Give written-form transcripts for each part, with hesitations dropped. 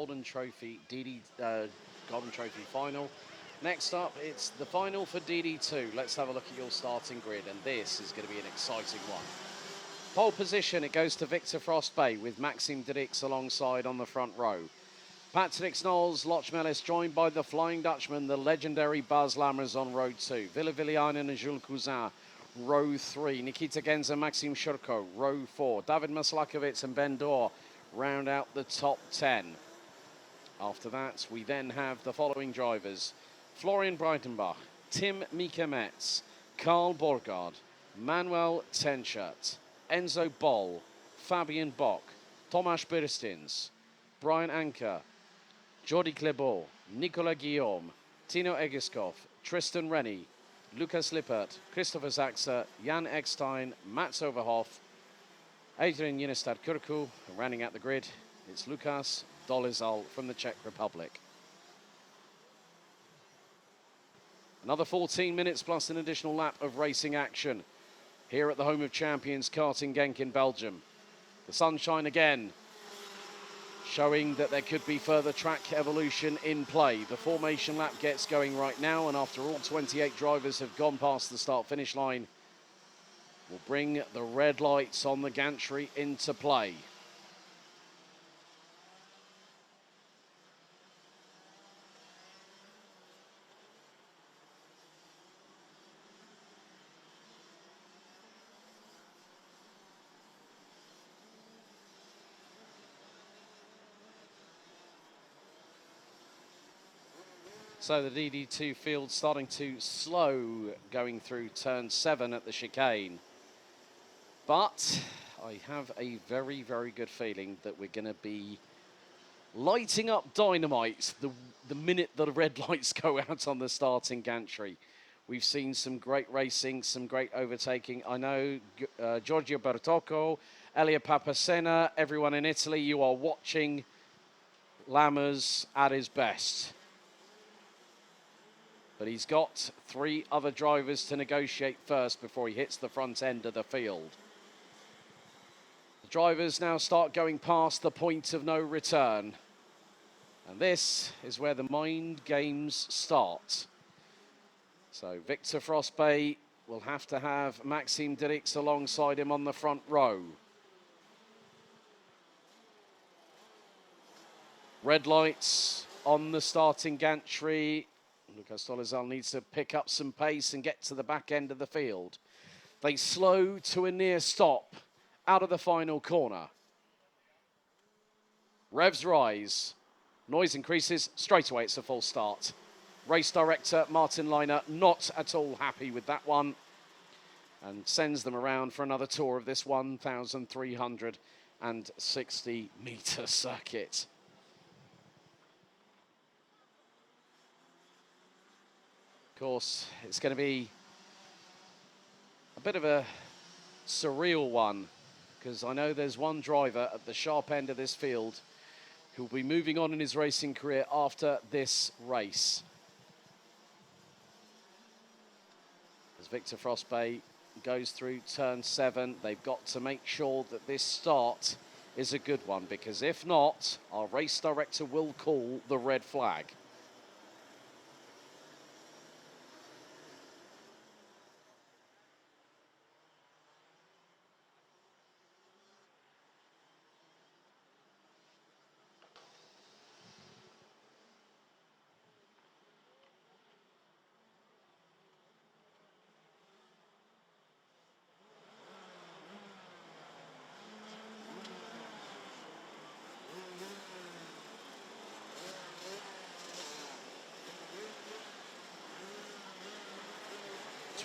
Golden Trophy Golden Trophy final. Next up, it's the final for DD2. Let's have a look at your starting grid, and this is going to be an exciting one. Pole position, it goes to Victor Frostbay with Maxime Dirix alongside on the front row. Patrick Knowles, Loch Mellis, joined by the Flying Dutchman, the legendary Buzz Lammers on row 2. Villa Villianen and Jules Cousin, row 3. Nikita Genza, Maxime Shurko, row 4. David Maslakovic and Ben Dor round out the top 10. After that, we then have the following drivers. Florian Breitenbach, Tim Mika-Metz, Carl Borgard, Manuel Tenschert, Enzo Boll, Fabian Bock, Tomasz Birstins, Brian Anker, Jordi Clebaud, Nicolas Guillaume, Tino Egeskov, Tristan Rennie, Lucas Lippert, Christopher Zaxa, Jan Eckstein, Mats Overhoff, Adrian Unistad Kurku, and rounding out the grid, it's Lukas Dolizal from the Czech Republic. Another 14 minutes plus an additional lap of racing action here at the home of champions, Karting Genk in Belgium. The sunshine again, showing that there could be further track evolution in play. The formation lap gets going right now, and after all 28 drivers have gone past the start-finish line, we'll bring the red lights on the gantry into play. So the DD2 field starting to slow going through turn 7 at the chicane. But I have a very, very good feeling that we're going to be lighting up dynamite the minute the red lights go out on the starting gantry. We've seen some great racing, some great overtaking. I know Giorgio Bertocco, Elia Papacena, everyone in Italy, you are watching Lammers at his best. But he's got 3 other drivers to negotiate first before he hits the front end of the field. The drivers now start going past the point of no return. And this is where the mind games start. So Victor Frostbay will have to have Maxime Dirix alongside him on the front row. Red lights on the starting gantry. Lucas Dolizal needs to pick up some pace and get to the back end of the field. They slow to a near stop out of the final corner. Revs rise. Noise increases. Straight away it's a full start. Race director Martin Leiner not at all happy with that one and sends them around for another tour of this 1,360 metre circuit. Of course, it's going to be a bit of a surreal one because I know there's one driver at the sharp end of this field who will be moving on in his racing career after this race. As Victor Frostbay goes through turn 7, they've got to make sure that this start is a good one because if not, our race director will call the red flag.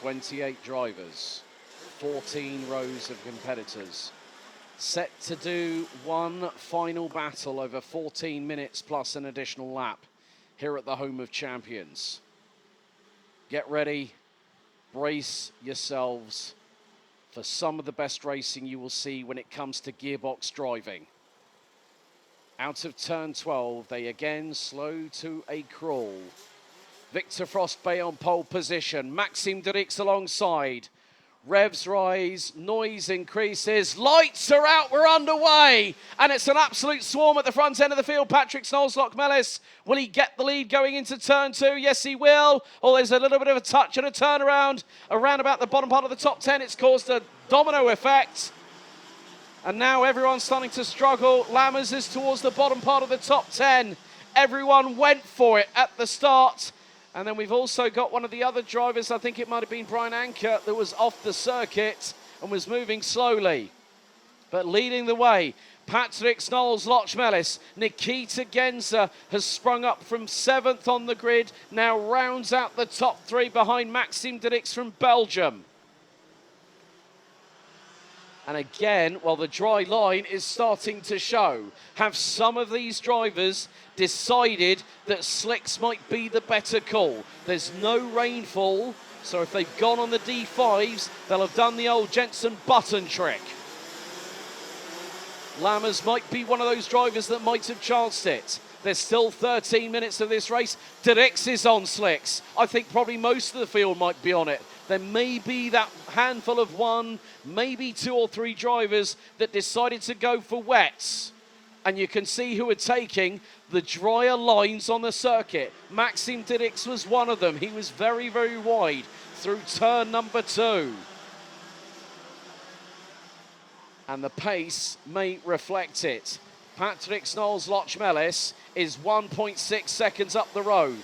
"28 drivers, 14 rows of competitors, set to do one final battle over 14 minutes plus an additional lap here at the home of champions. Get ready, brace yourselves for some of the best racing you will see when it comes to gearbox driving. Out of turn 12, they again slow to a crawl. Victor Frostbay on pole position. Maxime Dirix alongside. Revs rise, noise increases, lights are out, we're underway, and it's an absolute swarm at the front end of the field. Patrick Snolls-Lockmellis, will he get the lead going into turn 2? Yes, he will. Oh, there's a little bit of a touch and a turnaround around about the bottom part of the top 10. It's caused a domino effect, and now everyone's starting to struggle. Lammers is towards the bottom part of the top 10. Everyone went for it at the start. And then we've also got one of the other drivers, I think it might have been Brian Anker, that was off the circuit and was moving slowly. But leading the way, Patrick Snolls-Lockmellis. Nikita Genza has sprung up from 7th on the grid, now rounds out the top 3 behind Maxime Dirix from Belgium. And again, well, the dry line is starting to show. Have some of these drivers decided that slicks might be the better call? There's no rainfall, so if they've gone on the D5s, they'll have done the old Jensen Button trick. Lammers might be one of those drivers that might have chanced it. There's still 13 minutes of this race. Dirix is on slicks. I think probably most of the field might be on it. There may be that handful of 1, maybe 2 or 3 drivers that decided to go for wets. And you can see who are taking the drier lines on the circuit. Maxime Dirix was one of them. He was very, very wide through turn number 2. And the pace may reflect it. Patrick Snolls-Lockmellis is 1.6 seconds up the road.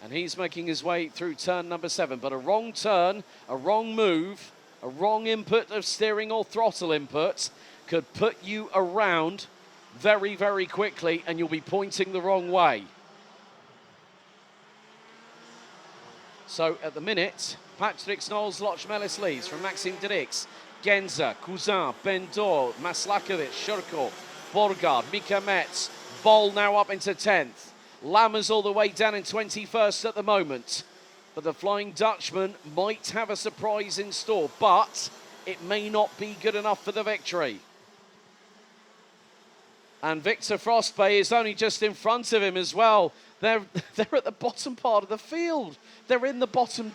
And he's making his way through turn number 7. But a wrong turn, a wrong move, a wrong input of steering or throttle input could put you around very, very quickly, and you'll be pointing the wrong way. So at the minute, Patrick Snolls-Lockmellis leads from Maxime Dirix, Genza, Cousin, Bendor, Maslakovic, Shurko, Borgard, Mika Metz, Bol now up into 10th. Lammers all the way down in 21st at the moment. But the Flying Dutchman might have a surprise in store, but it may not be good enough for the victory. And Victor Frostbay is only just in front of him as well. They're at the bottom part of the field. They're in the bottom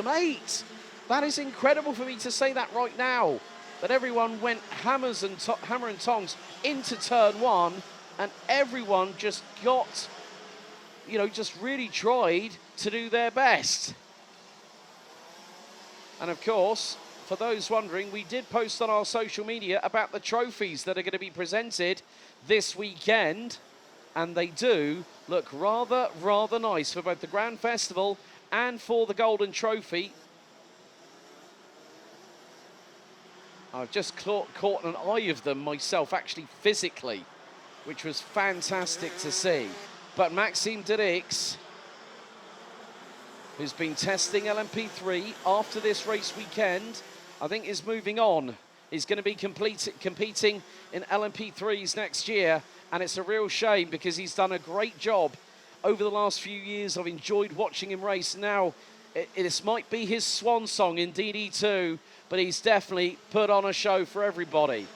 8. That is incredible for me to say that right now. That everyone went hammer and tongs into turn 1, and everyone just got, just really tried to do their best. And of course, for those wondering, we did post on our social media about the trophies that are going to be presented this weekend, and they do look rather, rather nice for both the Grand Festival and for the Golden Trophy. I've just caught an eye of them myself, actually physically, which was fantastic to see. But Maxime Dirix, who's been testing LMP3 after this race weekend, I think is moving on. He's going to be competing in LMP3s next year, and it's a real shame because he's done a great job over the last few years. I've enjoyed watching him race. Now, this might be his swan song in DD2, but he's definitely put on a show for everybody.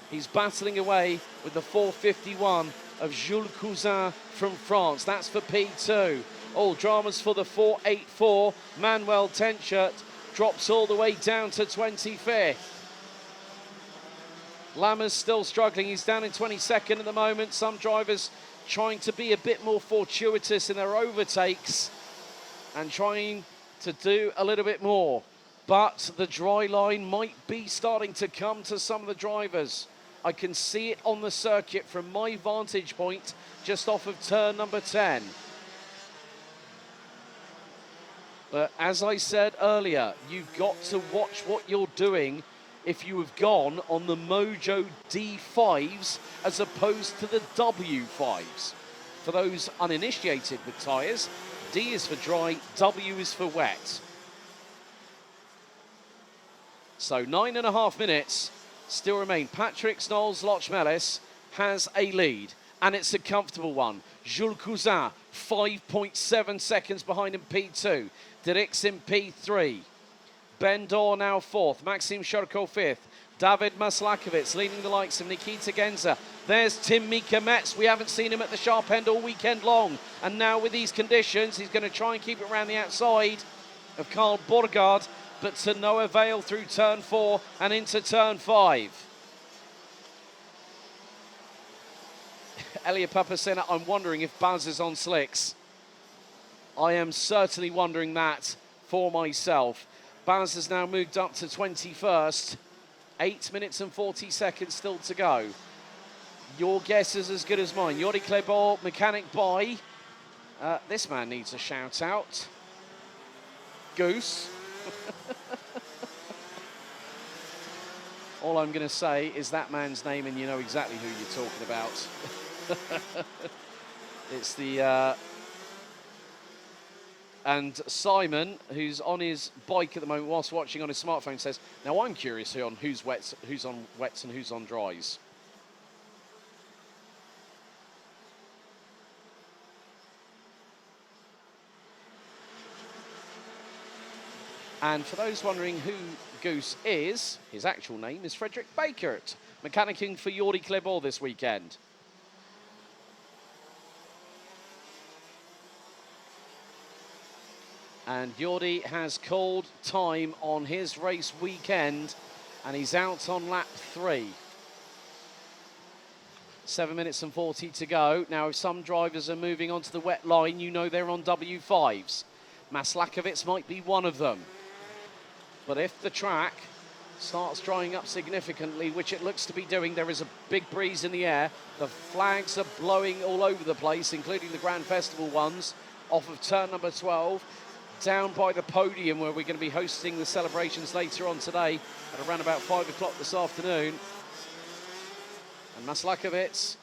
He's battling away with the 451 of Jules Cousin from France. That's for P2. All dramas for the 484. Manuel Tenchert drops all the way down to 25th. Lammers still struggling. He's down in 22nd at the moment. Some drivers trying to be a bit more fortuitous in their overtakes and trying to do a little bit more. But the dry line might be starting to come to some of the drivers. I can see it on the circuit from my vantage point just off of turn number 10. But as I said earlier, you've got to watch what you're doing if you have gone on the Mojo D5s as opposed to the W5s. For those uninitiated with tyres, D is for dry, W is for wet. So 9.5 minutes still remain. Patrick Snolls-Lockmellis has a lead, and it's a comfortable one. Jules Cousin, 5.7 seconds behind in P2. Dirix in P3. Bendor now 4th. Maxime Shurko 5th. David Maslakovic leading the likes of Nikita Genza. There's Tim Mika Metz. We haven't seen him at the sharp end all weekend long. And now with these conditions, he's going to try and keep it around the outside of Karl Borgaard, but to no avail through turn 4 and into turn 5. Elliot Papacena, I'm wondering if Baz is on slicks. I am certainly wondering that for myself. Baz has now moved up to 21st. 8 minutes and 40 seconds still to go. Your guess is as good as mine. Yori Klebor, mechanic by. This man needs a shout out. Goose. All I'm going to say is that man's name and you know exactly who you're talking about. It's the... And Simon, who's on his bike at the moment whilst watching on his smartphone, says, now I'm curious who's on wets and who's on dries. And for those wondering who Goose is, his actual name is Frederick Bakert, mechanicking for Yori Klebor this weekend. And Yori has called time on his race weekend, and he's out on lap 3. 7 minutes and 40 to go. Now, if some drivers are moving onto the wet line, you know they're on W5s. Maslakovic might be one of them. But if the track starts drying up significantly, which it looks to be doing, there is a big breeze in the air. The flags are blowing all over the place, including the Grand Festival ones, off of turn number 12. Down by the podium where we're going to be hosting the celebrations later on today at around about 5 o'clock this afternoon. And Maslakovic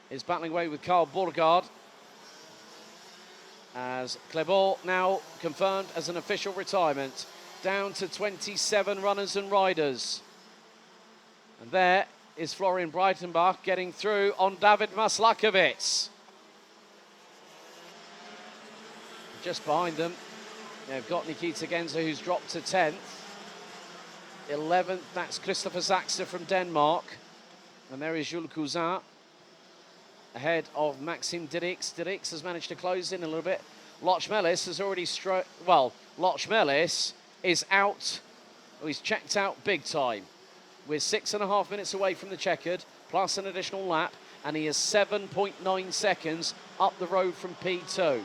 is battling away with Karl Borgaard as Klebor now confirmed as an official retirement. Down to 27 runners and riders. And there is Florian Breitenbach getting through on David Maslakovic. Just behind them, they've got Nikita Genza, who's dropped to 10th. 11th, that's Christopher Zaxter from Denmark. And there is Jules Cousin, ahead of Maxime Dirix. Dirix has managed to close in a little bit. Loch Mellis has already Loch Mellis is out. Oh, he's checked out big time. We're 6.5 minutes away from the checkered, plus an additional lap, and he is 7.9 seconds up the road from P2.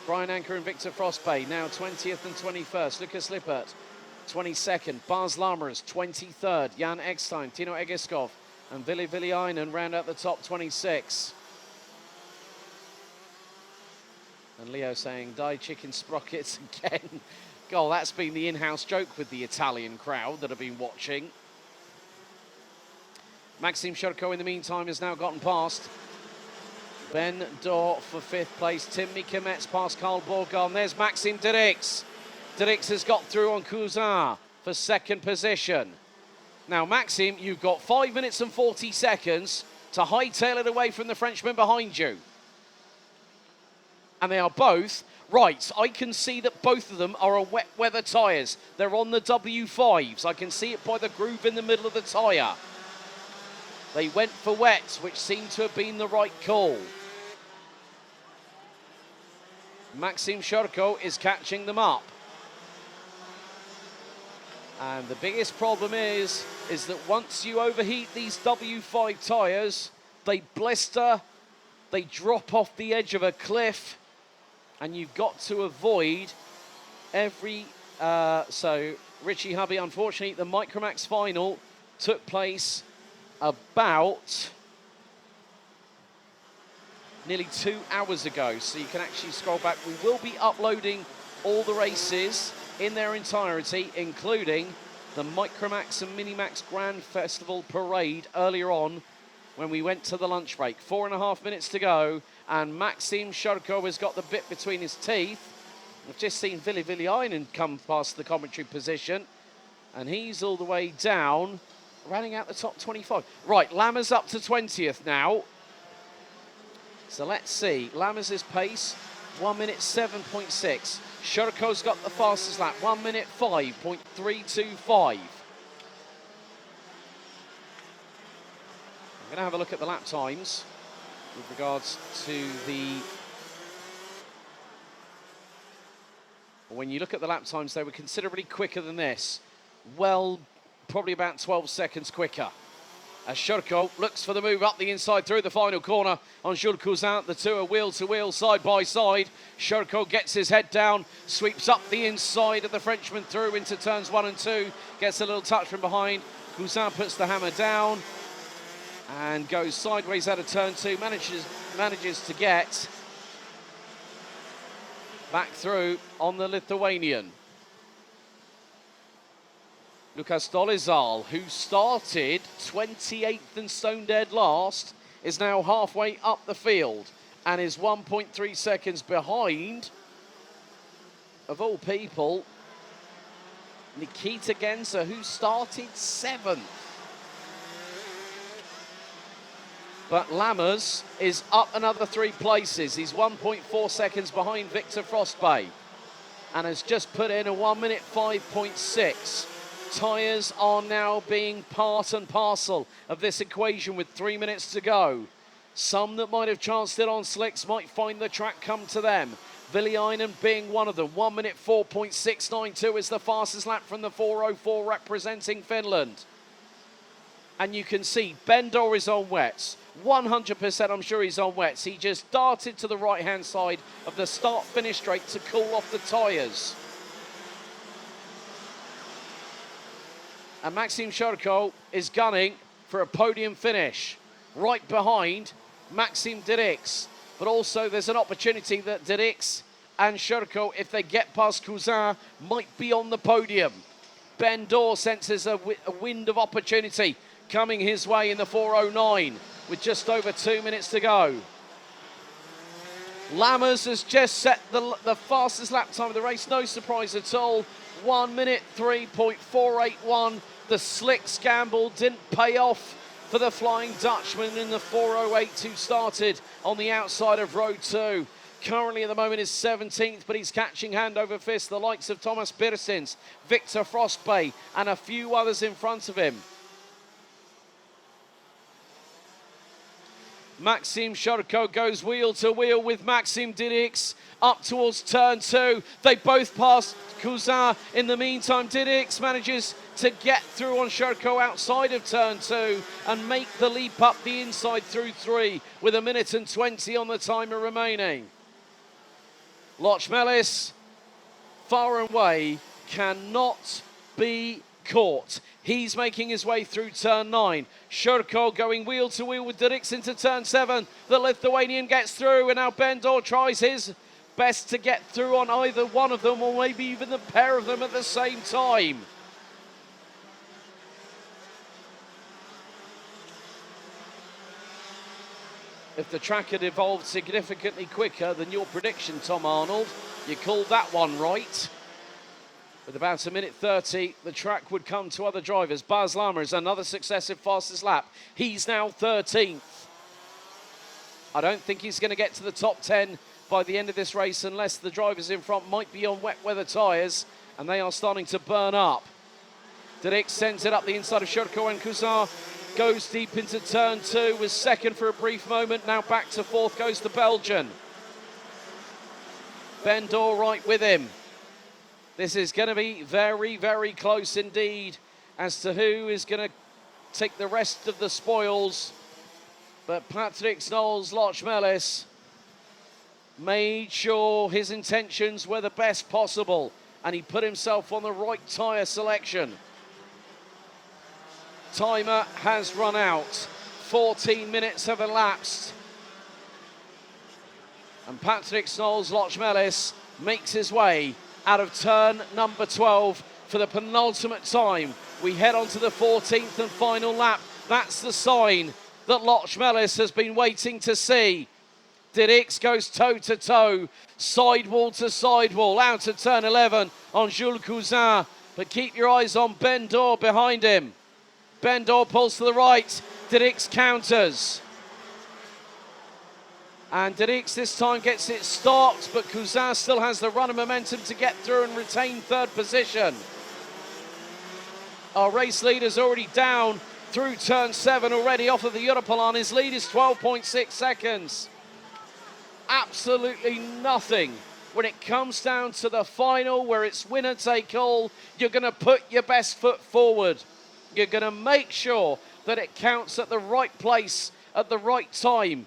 Brian Anker and Victor Frostbay now 20th and 21st. Lucas Lippert, 22nd. Bas Lammers, 23rd. Jan Eckstein, Tino Egeskov, and Ville Villiainen round out the top 26. And Leo saying, die chicken sprockets again. God, that's been the in-house joke with the Italian crowd that have been watching. Maxime Shurko, in the meantime, has now gotten past Ben Dorr for 5th place. Tim Mika Metz past Karl Borgaard. And there's Maxime Dirix. Dirix has got through on Cousin for 2nd position. Now, Maxime, you've got 5 minutes and 40 seconds to hightail it away from the Frenchman behind you. And they are both, right, I can see that both of them are on wet weather tyres. They're on the W5s. I can see it by the groove in the middle of the tyre. They went for wet, which seemed to have been the right call. Maxime Shurko is catching them up. And the biggest problem is that once you overheat these W5 tyres, they blister, they drop off the edge of a cliff, and you've got to avoid every... so, Richie Hubby, unfortunately, the Micromax final took place about nearly 2 hours ago, so you can actually scroll back. We will be uploading all the races in their entirety, including the Micromax and Minimax Grand Festival Parade earlier on when we went to the lunch break. 4.5 minutes to go, and Maxime Shurko has got the bit between his teeth. We've just seen Ville Villiainen come past the commentary position, and he's all the way down, running out the top 25. Right, Lammers up to 20th now. So let's see. Lammers' pace, 1 minute 7.6. Shurko's got the fastest lap, 1 minute 5.325. I'm going to have a look at the lap times with regards to the... When you look at the lap times, they were considerably quicker than this. Well, probably about 12 seconds quicker. As Shurko looks for the move up the inside through the final corner on Jules Cousin. The two are wheel to wheel, side by side. Shurko gets his head down, sweeps up the inside of the Frenchman through into turns 1 and 2. Gets a little touch from behind. Cousin puts the hammer down and goes sideways out of turn 2. Manages to get back through on the Lithuanian. Lukas Dolizal, who started 28th and stone dead last, is now halfway up the field and is 1.3 seconds behind, of all people, Nikita Genza, who started 7th. But Lammers is up another 3 places. He's 1.4 seconds behind Victor Frostbay and has just put in a 1 minute 5.6. Tyres are now being part and parcel of this equation with 3 minutes to go. Some that might have chanced it on slicks might find the track come to them. Villiainen being one of them. 1 minute 4.692 is the fastest lap from the 4:04 representing Finland. And you can see Bendor is on wets. 100% I'm sure he's on wets. He just darted to the right-hand side of the start-finish straight to cool off the tyres. And Maxim Shurko is gunning for a podium finish right behind Maxim Dirix. But also there's an opportunity that Dirix and Shurko, if they get past Cousin, might be on the podium. Bendor senses a wind of opportunity coming his way in the 4:09 with just over 2 minutes to go. Lammers has just set the fastest lap time of the race, no surprise at all. 1 minute 3.481. The slicks gamble didn't pay off for the Flying Dutchman in the 4:08 who started on the outside of row 2. Currently at the moment is 17th, but he's catching hand over fist the likes of Thomas Birsins, Victor Frostbay, and a few others in front of him. Maxim Shurko goes wheel to wheel with Maxim Dirix up towards turn 2. They both pass Cousin. In the meantime, Dirix manages to get through on Shurko outside of turn 2 and make the leap up the inside through 3 with 1 minute and 20 on the timer remaining. Lochmelis, far and away, cannot be caught. He's making his way through turn 9. Shurko going wheel to wheel with Dirix into turn 7. The Lithuanian gets through, and now Bendor tries his best to get through on either one of them, or maybe even the pair of them at the same time. If the track had evolved significantly quicker than your prediction, Tom Arnold, you called that one right. With about 1 minute 30, the track would come to other drivers. Baz Lammers, another successive fastest lap. He's now 13th. I don't think he's going to get to the top 10 by the end of this race unless the drivers in front might be on wet weather tyres, and they are starting to burn up. Dirix sends it up the inside of Shurko, and Cousin goes deep into turn 2, was second for a brief moment. Now back to 4th goes the Belgian. Bendor right with him. This is going to be very, very close indeed as to who is going to take the rest of the spoils. But Patrick Knowles Lochmelis made sure his intentions were the best possible, and he put himself on the right tyre selection. Timer has run out. 14 minutes have elapsed. And Patrick Knowles Lochmelis makes his way out of turn number 12 for the penultimate time. We head on to the 14th and final lap. That's the sign that Lochmelis has been waiting to see. Dirix goes toe-to-toe, sidewall to sidewall, out of turn 11 on Jules Cousin. But keep your eyes on Bendor behind him. Bendor pulls to the right, Dirix counters. And Dirix this time gets it stopped, but Cousin still has the run of momentum to get through and retain third position. Our race leader's already down through turn 7 already off of the Europolan. His lead is 12.6 seconds. Absolutely nothing. When it comes down to the final where it's winner take all, you're going to put your best foot forward. You're going to make sure that it counts at the right place at the right time.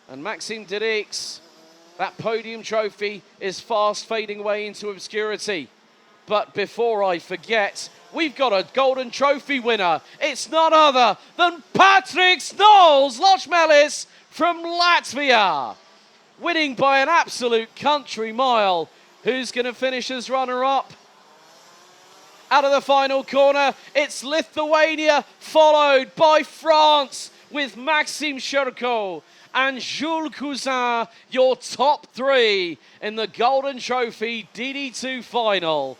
And Maxime Dirix, that podium trophy is fast fading away into obscurity. But before I forget, we've got a golden trophy winner. It's none other than Patrick Snows Lochmelis from Latvia, winning by an absolute country mile. Who's going to finish as runner-up? Out of the final corner, it's Lithuania, followed by France with Maxime Shurko and Jules Cousin, your top 3 in the Golden Trophy DD2 final.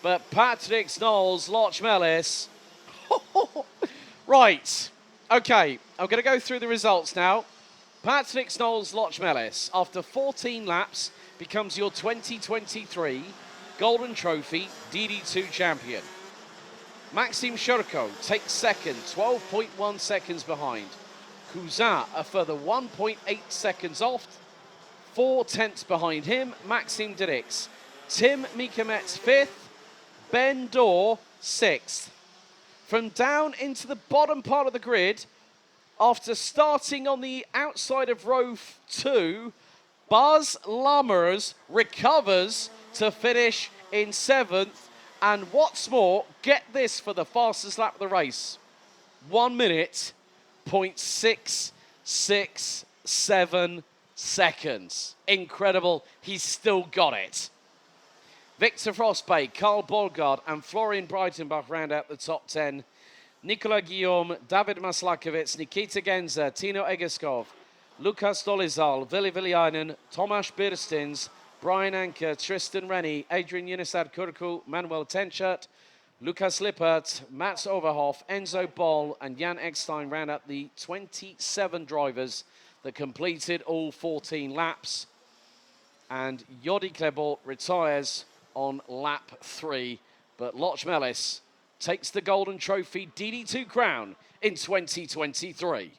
But Patrick Snows Lochmelis. Right, okay, I'm going to go through the results now. Patrick Snows Lochmelis, after 14 laps, becomes your 2023 Golden Trophy DD2 champion. Maxime Shurko takes second, 12.1 seconds behind. Cousin a further 1.8 seconds off, 4/10 behind him. Maxime Dirix. Tim Mikamet's 5th, Ben Dorr 6th. From down into the bottom part of the grid, after starting on the outside of row 2, Buzz Lammers recovers to finish in 7th. And what's more, get this for the fastest lap of the race. 1 minute, 0.667 seconds. Incredible, he's still got it. Victor Frostbay, Carl Bolgard and Florian Breitenbach round out the top 10. Nicola Guillaume, David Maslakovic, Nikita Genza, Tino Egeskov, Lukas Dolizal, Vili Viliainen, Tomasz Birstins, Brian Anker, Tristan Rennie, Adrian Unisad Kurku, Manuel Tenchert, Lukas Lippert, Mats Overhoff, Enzo Boll and Jan Eckstein round out the 27 drivers that completed all 14 laps. And Jordi Klebold retires on lap 3, but Lochmelis takes the Golden Trophy DD2 crown in 2023.